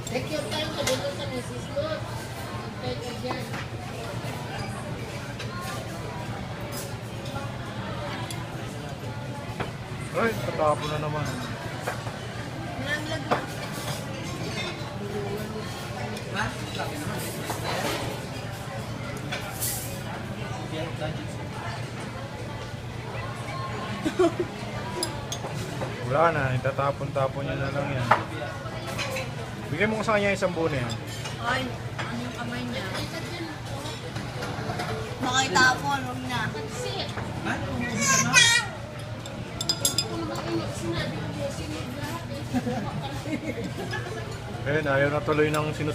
Take your time ka dito sa misis mo. Take ka dyan. Ay, tatapo na naman. Nalaglag na. Wala na, itatapon-tapon niya na lang yan. Bigay mo ko sa kanya isang buo na yan. Ay, ano yung kamay niya? Makitapon, huwag na. Kasi, Ano? Umuwi ka na? kung mag-init, sinabi ko, sinid lahat eh. Ayun, ayaw na tuloy ng sinus.